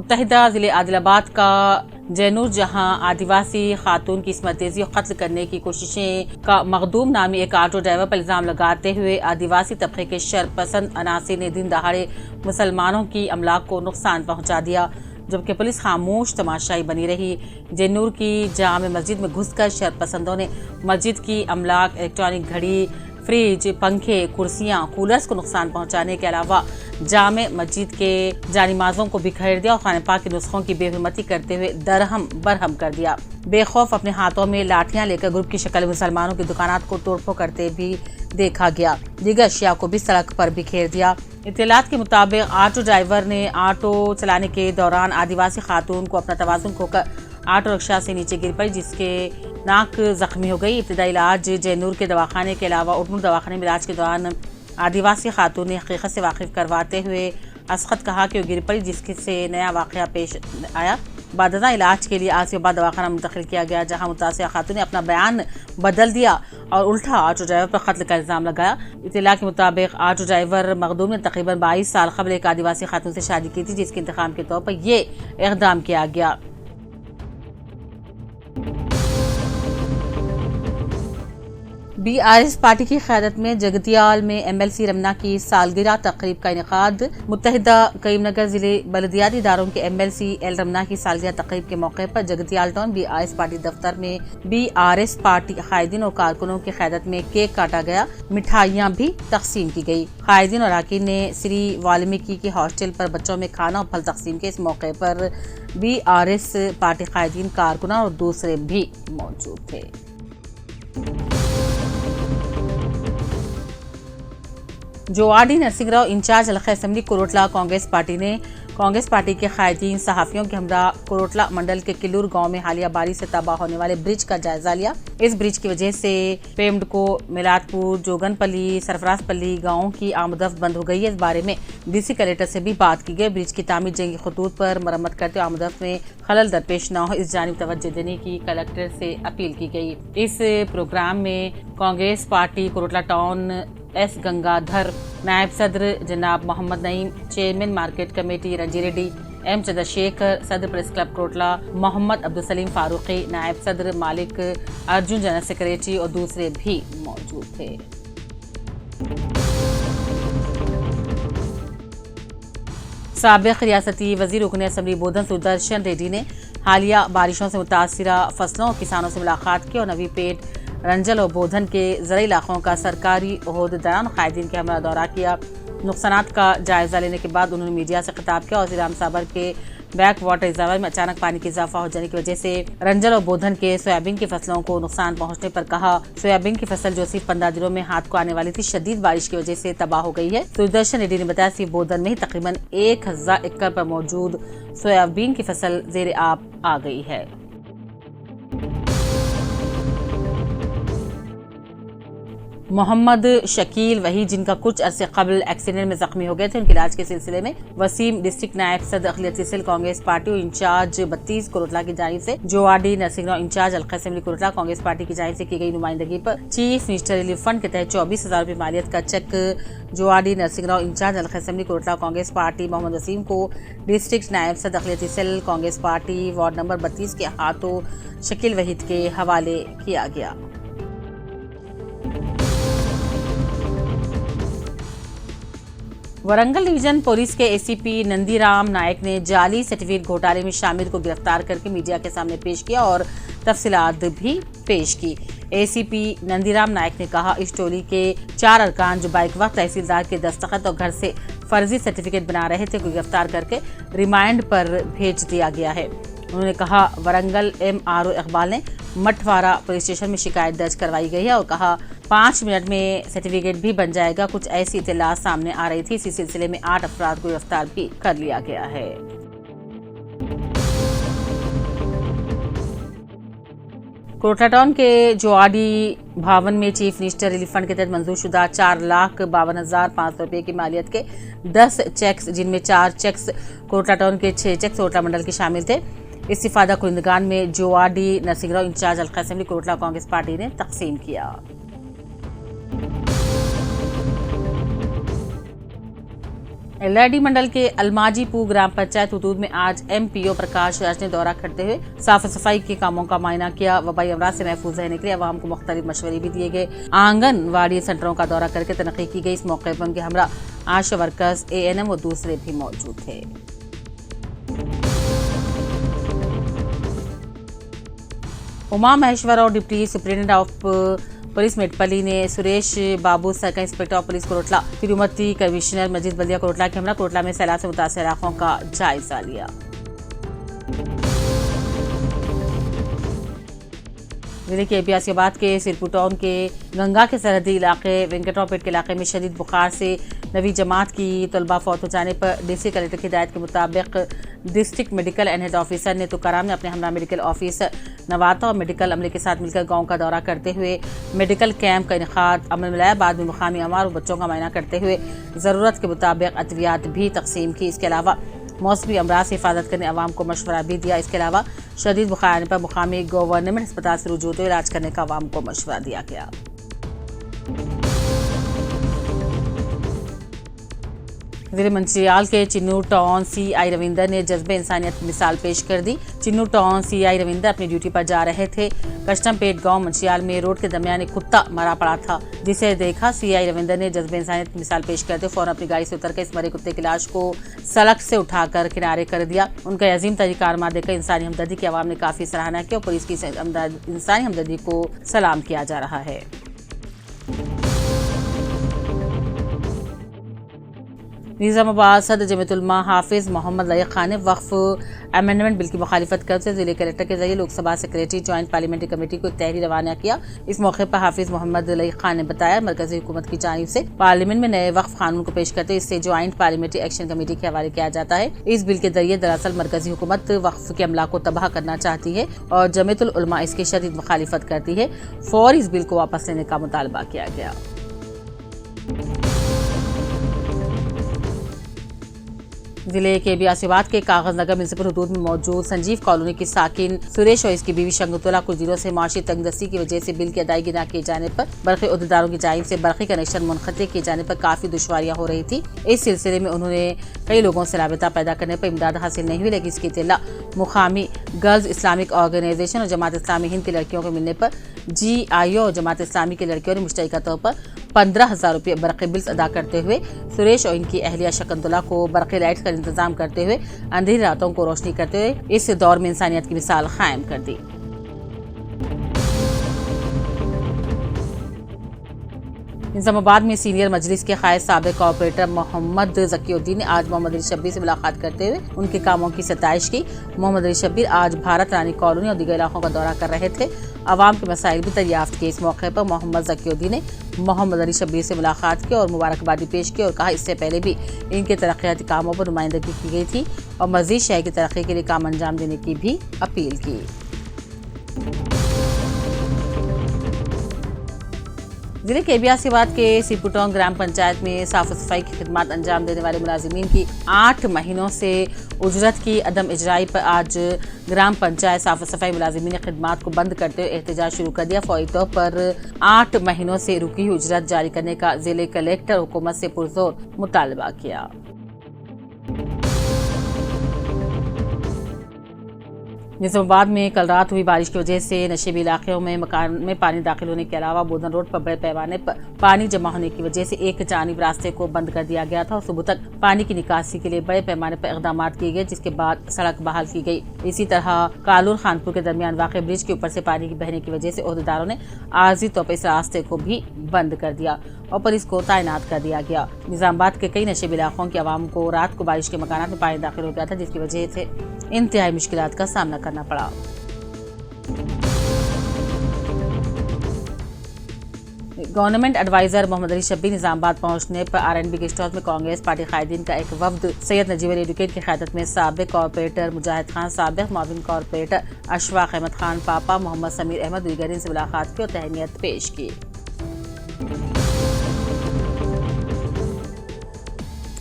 मुत्तहिदा जिले आदिलाबाद का जैनूर जहां आदिवासी खातून की इस्मत तेजी और कत्ल करने की कोशिशें का मखदूम नामी एक ऑटो ड्राइवर पर इल्जाम लगाते हुए आदिवासी तबके के शरपसंद अनासी ने दिन दहाड़े मुसलमानों की अमलाक को नुकसान पहुंचा दिया, जबकि पुलिस खामोश तमाशाई बनी रही। जैनूर की जामे मस्जिद में घुसकर शरपसंदों ने मस्जिद की अमलाक, इलेक्ट्रॉनिक घड़ी, फ्रिज, पंखे, कुर्सियां, कूलर्स को नुकसान पहुंचाने के अलावा जामे मस्जिद के जानिमाजों को बिखेर दिया और खाने पाक के नुस्खों की बेहुरमती करते हुए दरहम बरहम कर दिया। बेखौफ अपने हाथों में लाठियां लेकर ग्रुप की शक्ल मुसलमानों की दुकानात को तोड़फोड़ करते भी देखा गया। दीगर अशिया को भी सड़क पर बिखेर दिया। इत्तलात के मुताबिक ऑटो ड्राइवर ने ऑटो चलाने के दौरान आदिवासी खातून को अपना तवाज़ुन खोकर ऑटो रिक्शा से नीचे गिर पड़ी, जिसके नाक जख्मी हो गई। इब्तदाई इलाज जैनूर के दवाखाने के अलावा उर्नूर दवाखाने में इलाज के दौरान आदिवासी खातून ने हकीकत से वाकिफ करवाते हुए असखत कहा कि वो गिर पड़ी, जिससे नया वाक़या पेश आया। बाददा इलाज के लिए आसिफाबाद दवाखाना मुंतकिल किया गया, जहां मुतासिर खातून ने अपना बयान बदल दिया और उल्टा ऑटो ड्राइवर पर कत्ल का इल्जाम लगाया। इत्तला के मुताबिक ऑटो ड्राइवर मखदूम ने तकरीबन 22 साल कबल एक आदिवासी खातून से शादी की थी, जिसके इंतकाम के तौर पर ये इक़दाम किया गया। BRS पार्टी की क़यादत में जगतियाल में MLC रमना की सालगिरह तकरीब का इनेकाद। मुत्तहिदा करीमनगर जिले बलदियाती इदारों के MLC एल रमना की सालगिरह तकरीब के मौके पर जगतियाल टाउन BRS पार्टी दफ्तर में BRS पार्टी कायदीन और कारकुनों की क़यादत में केक काटा गया, मिठाइयाँ भी तकसीम की गयी। कायदीन और अरकान ने श्री वाल्मीकि की हॉस्टल पर बच्चों में खाना और फल तकसीम के। इस मौके पर BRS पार्टी कायदीन, कारकुन और दूसरे भी मौजूद थे। जोआडी नरसिंहराव इंचार्ज हल्का असेंबली कोरोटला कांग्रेस पार्टी ने कांग्रेस पार्टी के कायदीन सहाफियों के हमरा कोरोटला मंडल के किल्लूर गांव में हालिया बारिश से तबाह होने वाले ब्रिज का जायजा लिया। इस ब्रिज की वजह से पेमडको, मिलादपुर, जोगनपल्ली, सरफराजपल्ली गाँव की आमदफ बंद हो गई है। इस बारे में DC कलेक्टर से भी बात की गई। ब्रिज की तामीर जंगी खतूत पर मरम्मत करते हुए आमदफ में खलल दरपेश न हो, इस जानिब तवज्जो देने की कलेक्टर से अपील की गई। इस प्रोग्राम में Congress party Korutla town S Gangadhar, नायब सदर जनाब Mohammed Naeem, chairman market committee Ranji Reddy, M Chandrashekar, सदर प्रेस क्लब कोटला मोहम्मद अब्दुल सलीम फारूकी, नायब सदर मालिक अर्जुन, जनरल सेक्रेटरी और दूसरे भी मौजूद थे। साबिक रियासती वजीर रुकन असम्बली बोधन सुदर्शन रेड्डी ने हालिया बारिशों से मुतासिरा फसलों और किसानों से मुलाकात की और नवी पेट, रंजल और बोधन के ज़राई इलाकों का सरकारी ओहदेदारान और कायदीन के हमरा दौरा किया। नुकसानात का जायजा लेने के बाद उन्होंने मीडिया से खिताब किया और जिला साबर के बैक वाटर रिजर्वर में अचानक पानी की इजाफा हो जाने की वजह से रंजल और बोधन के सोयाबीन की फसलों को नुकसान पहुंचने पर कहा, सोयाबीन की फसल जो सिर्फ 15 दिनों में हाथ को आने वाली थी, शदीद बारिश की वजह से तबाह हो गई है। सुदर्शन रेड्डी ने बताया सिर्फ बोधन में ही तकरीबन 1000 एकड़ पर मौजूद सोयाबीन की फसल जेर आब आ गई है। मोहम्मद शकील वही, जिनका कुछ अरसे कबल एक्सीडेंट में जख्मी हो गए थे, उनके इलाज के सिलसिले में वसीम डिस्ट्रिक्ट नायब सदर अखिलती सेल कांग्रेस पार्टी और इंचार्ज 32 कोरोटला की जानिब से जोआडी नरसिंहराव इंचार्ज हल्का असेंबली कोरोटला कांग्रेस पार्टी की जानिब से की गई नुमाइंदगी पर चीफ मिनिस्टर रिलीफ फंड के तहत 24,000 रुपये मालियत का चेक जोआडी नरसिंहराव इंचार्ज हल्का असेंबली कोरोटला कांग्रेस पार्टी मोहम्मद वसीम को डिस्ट्रिक्ट नायब सदर अखिलती cell Congress party ward number 32 के हाथों शकील वहीद के हवाले किया गया। वरंगल डिवीजन पुलिस के ACP नंदीराम नायक ने जाली सर्टिफिकेट घोटाले में शामिल को गिरफ्तार करके मीडिया के सामने पेश किया और तफसीलात भी पेश की। ACP नंदीराम नायक ने कहा, इस टोली के 4 अरकान जो बाइक वक्त तहसीलदार के दस्तखत और घर से फर्जी सर्टिफिकेट बना रहे थे को गिरफ्तार करके रिमांड पर भेज दिया गया है। उन्होंने कहा, वरंगल MRO इकबाल ने मठवारा पुलिस स्टेशन में शिकायत दर्ज करवाई गई है और कहा 5 मिनट में सर्टिफिकेट भी बन जाएगा। कुछ ऐसी इत्तला सामने आ रही थी, इसी सिलसिले में 8 अफराद को गिरफ्तार भी कर लिया गया है। कोरोटला टाउन के जोआडी भवन में चीफ मिनिस्टर रिलीफ फंड के तहत मंजूर शुदा 4,52,500 रुपये की मालियत के 10 चेक्स, जिनमें 4 चेक्स कोरोटला टाउन के 6 चेक्स कोरोटला मंडल के शामिल थे, इस्तिफादा कुरिंदगान में जोआडी नरसिंहराव इंचार्ज हल्का असेंबली कोरोटला कांग्रेस पार्टी ने तकसीम किया। एलआरडी मंडल के अलमाजीपुर ग्राम पंचायत हदूद में आज एमपीओ प्रकाश राज ने दौरा करते हुए साफ सफाई के कामों का मुआयना किया। वबाई अमराज से महफूज रहने के लिए अवाम को मुख्तलिफ मशवरे भी दिए गए। आंगनवाड़ी सेंटरों का दौरा करके तनक़ी की गई। इस मौके पर उनके हमरा आशा वर्कर्स, एएनएम और दूसरे भी मौजूद थे। उमा महेश्वर और deputy superintendent of police Metpally ने Suresh Babu circle inspector of police Kotla, तिरुमती कमिश्नर मजीद बलिया कोटला के हमरा कोटला में सैलाब से मुतासर इलाकों का जायजा लिया। जिले के एबियासियाबाद के सिरपुर टाउन के गंगा के सरहदी इलाके वेंकटरावपेट के इलाके में शदीद बुखार से नवी जमात की तलबा फौत हो जाने पर डीसी कलेक्टर की हिदायत के मुताबिक district medical and health officer ने तुकाराम ने अपने हमरा मेडिकल ऑफिसर नवाता और मेडिकल अमले के साथ मिलकर गांव का दौरा करते हुए मेडिकल कैंप का इनेकाद अमल में लाया। बाद में मुकामी अमार और बच्चों का मुआयना करते हुए ज़रूरत के मुताबिक अद्वियात भी तकसीम की। इसके अलावा मौसमी अमराज से हिफाजत करने अवाम को मशवरा भी दिया। इसके अलावा शदीद बुखार आने पर मुकामी गवर्नमेंट अस्पताल से रुजू होते इलाज करने का अवाम को मशवरा दिया गया। जिले मंचियाल के चिन्नू टाउन सीआई रविंदर ने जज्बे इंसानियत की मिसाल पेश कर दी। चिन्नू टाउन सीआई रविंदर अपनी ड्यूटी पर जा रहे थे। कस्टमपेट गांव मंचियाल में रोड के दरमियान एक कुत्ता मरा पड़ा था, जिसे देखा सीआई रविंदर ने जज्बे इंसानियत की मिसाल पेश करते फौरन अपनी गाड़ी से उतरकर इस मरे कुत्ते की लाश को सड़क से उठाकर किनारे कर दिया। उनका अजीम तरीका कारनामा देखकर इंसानी हमदर्दी की आवाम ने काफी सराहना की और पुलिस की इंसानी हमदर्दी को सलाम किया जा रहा है। निजामाबाद सदर जमीयतुलमा हाफिज मोहम्मद लई खान ने वक्फ अमेंडमेंट बिल की मुखालिफत करते जिले कलेक्टर के जरिए Lok Sabha secretary joint parliamentary committee को एक तहरीर रवाना किया। इस मौके पर हाफिज मोहम्मद लई खान ने बताया, मरकजी हुकूमत की जानिब से पार्लियामेंट में नए वक्फ कानून को पेश करते इससे जॉइंट पार्लियामेंट्री एक्शन कमेटी के हवाले किया जाता है। इस बिल के जरिए दरअसल मरकजी हुकूमत वक्फ के अमला को तबाह करना चाहती है और जमीयतुल उलमा इसकी शदीद मुखालिफत करती है। फौरी इस बिल को वापस लेने का मुतालबा किया गया। जिले के एबियासियाबाद के कागजनगर म्युनिसिपल हदूद में मौजूद संजीव कॉलोनी की साकिन सुरेश और इसकी बीवी शंगतुल्ला कुछ दिनों से माशी तंगदस्ती की वजह से बिल की अदायगी न किए जाने पर बरक़ी उहदेदारों की जानिब से बरक़ी कनेक्शन मुनक़ते किए जाने पर काफी दुश्वारियां हो रही थी। इस सिलसिले में उन्होंने कई लोगों से राबिता पैदा करने पर इमदाद हासिल नहीं हुई, लेकिन इसकी इत्तला मुकामी गर्ल्स इस्लामिक ऑर्गेनाइजेशन और जमात इस्लामी हिंद की लड़कियों को मिलने पर GIO और जमात इस्लामी की लड़कियों ने मुश्तरका तौर पर 15,000 रुपये बरक़ी बिल्स अदा करते हुए सुरेश और इनकी अहलिया शकुंतला को बरक़ी लाइट्स का इंतजाम करते हुए अंधेरी रातों को रोशनी करते हुए इस दौर में इंसानियत की मिसाल कायम कर दी। निजामाबाद में सीनियर मजलिस के कायद साबिक कॉर्पोरेटर मोहम्मद जकीउद्दीन ने आज मोहम्मद अली शब्बीर से मुलाकात करते हुए उनके कामों की सताइश की। मोहम्मद अली शब्बीर आज भारत रानी कॉलोनी और दीगर इलाकों का दौरा कर रहे थे। अवाम के मसाइल भी दरियाफ्त किए। इस मौके पर मोहम्मद जकीउद्दीन ने मोहम्मद अली शब्बीर से मुलाकात की और मुबारकबादी पेश की और कहा इससे पहले भी इनके तरक्याती कामों पर नुमाइंदगी की गई थी और मजीद शहर की तरक्की के लिए काम अंजाम देने की भी अपील की। जिले के एबियासियाबाद के सिरपुर टाउन ग्राम पंचायत में साफ सफाई की खिदमत अंजाम देने वाले मुलाजिमीन की 8 महीनों से उजरत की अदम इजराई पर आज ग्राम पंचायत साफ सफाई मुलाजिमीन ने खिदमत को बंद करते हुए एहतजाज शुरू कर दिया। फौरी तौर पर 8 महीनों से रुकी हुई उजरत जारी करने का जिले कलेक्टर हुकूमत से पुरजोर मुतालबा किया। निजामाबाद में कल रात हुई बारिश की वजह से नशेबी इलाकों में मकान में पानी दाखिल होने के अलावा बोधन रोड पर बड़े पैमाने पर पानी जमा होने की वजह से एक जानिब रास्ते को बंद कर दिया गया था और सुबह तक पानी की निकासी के लिए बड़े पैमाने पर इकदाम किए गए, जिसके बाद सड़क बहाल की गई। इसी तरह कालूर खानपुर के दरमियान वाक़े ब्रिज के ऊपर से पानी की बहने की वजह से ओहदेदारों ने आर्जी तौर पर इस रास्ते को भी बंद कर दिया और पुलिस को तैनात कर दिया गया। निजामाबाद के कई नशेबी इलाकों की आवाम को रात को बारिश के मकानात में पानी दाखिल हो गया था, जिसकी वजह से इंतहाई मुश्किलात का सामना करना पड़ा। गवर्नमेंट एडवाइजर मोहम्मद अली शब्बीर निजामाबाद पहुंचने पर RNB गेस्ट हाउस में कांग्रेस पार्टी कायदीन का एक वफ्द सैयद नजीब अली एडवोकेट की क़यादत में साबिक कॉर्पोरेटर मुजाहिद खान, साबिक माविन कॉर्पोरेटर अशफाक अहमद खान पापा, मोहम्मद समीर अहमद दीगरीन से मुलाकात की और तहनीत पेश की।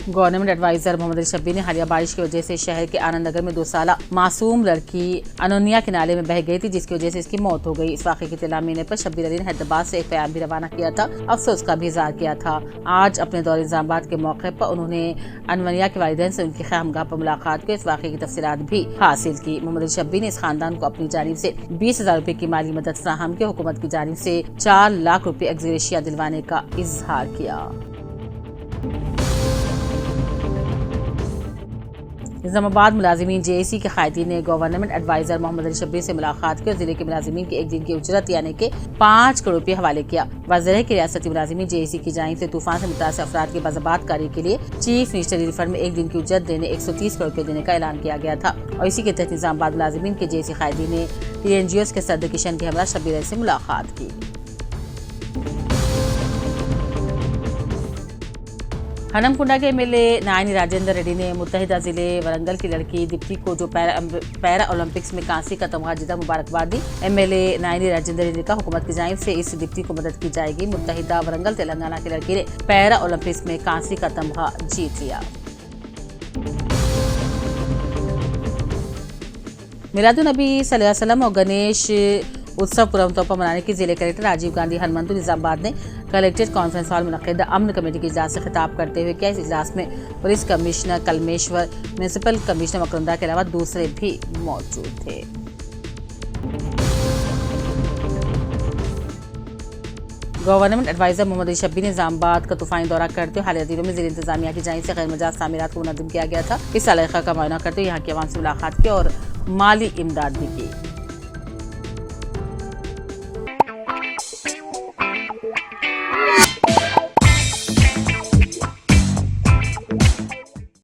गवर्नमेंट एडवाइजर मोहम्मद अली शब्बीर ने हालिया बारिश की वजह से शहर के आनंद नगर में 2 साल मासूम लड़की अनोनिया के नाले में बह गई थी, जिसकी वजह से इसकी मौत हो गई। इस वाक़े की इत्तला मिलने पर शब्बीर अली ने हैदराबाद से एक बयान भी रवाना किया था, अफसोस का भी इज़हार किया था। आज अपने दौरे निजामाबाद के मौके पर उन्होंने अनवनिया के वालिदैन से उनकी ख़ैमगाह पर मुलाकात की, इस वाक़े की तफसीलात भी हासिल की। मोहम्मद अली शब्बीर ने इस खानदान को अपनी जानिब से 20,000 रुपए की माली मदद फराहम की, हुकूमत की जानिब से 4 लाख रुपए एक्स-ग्रेशिया दिलवाने का इजहार किया। निजामाबाद मुलाजिमीन JAC के कायदीन ने गवर्नमेंट एडवाइजर मोहम्मद अली शब्बीर से मुलाकात की और जिले के मुलाजिमीन की एक दिन की उजरत यानी कि 5 करोड़ रुपये हवाले किया। वाज़ेह है कि रियासती मुलाजिमीन JAC की जानिब से तूफान से मुतासर अफराद की बाज़ाबात कारी के लिए चीफ मिनिस्टर रिलीफ फंड में एक दिन की उजरत देने 130 करोड़ रुपये देने का ऐलान किया गया था और इसी के तहत निजामाबाद मुलाजिमीन के JAC कायदीन ने TNGOs के सदर किशन के हमरा शब्बीर अली से मुलाकात की। हनमकुंडा के MLA नायनी राजेंद्र रेड्डी ने मुत्तहिदा जिले वरंगल की लड़की दीप्ति को जो पैरा ओलंपिक्स में कांसी का तमगा जीता मुबारकबाद दी। MLA नायनी राजेंद्र रेड्डी का हुकूमत की जानिब से इस दीप्ति को मदद की जाएगी। मुत्तहिदा वरंगल तेलंगाना की लड़की ने पैरा ओलंपिक्स में कांसी का तमगा जीत लिया। मिलादुन्नबी सल्लल्लाहु अलैहि वसल्लम और गणेश उत्सव पुरम तौर पर मनाने की जिले कलेक्टर राजीव गांधी हनुमंतु निजामाबाद ने कलेक्ट्रेट कॉन्फ्रेंस हॉल में मुनक़िदा अमन कमेटी के इजलास से खिताब करते हुए किया। इस इजलास में police commissioner Kalmeshwar, municipal commissioner Makaranda के अलावा दूसरे भी मौजूद थे। गवर्नमेंट एडवाइजर मोहम्मद अली शब्बीर ने निजामाबाद का तूफानी दौरा करते हुए हालिया दिनों में जिला इंतजामिया की जानिब से गैर मजाज तामीरात को मुनज़्ज़म किया गया था। इस इलाका का मुआयना करते हुए यहाँ की आवाम से मुलाकात की और माली इमदाद भी की।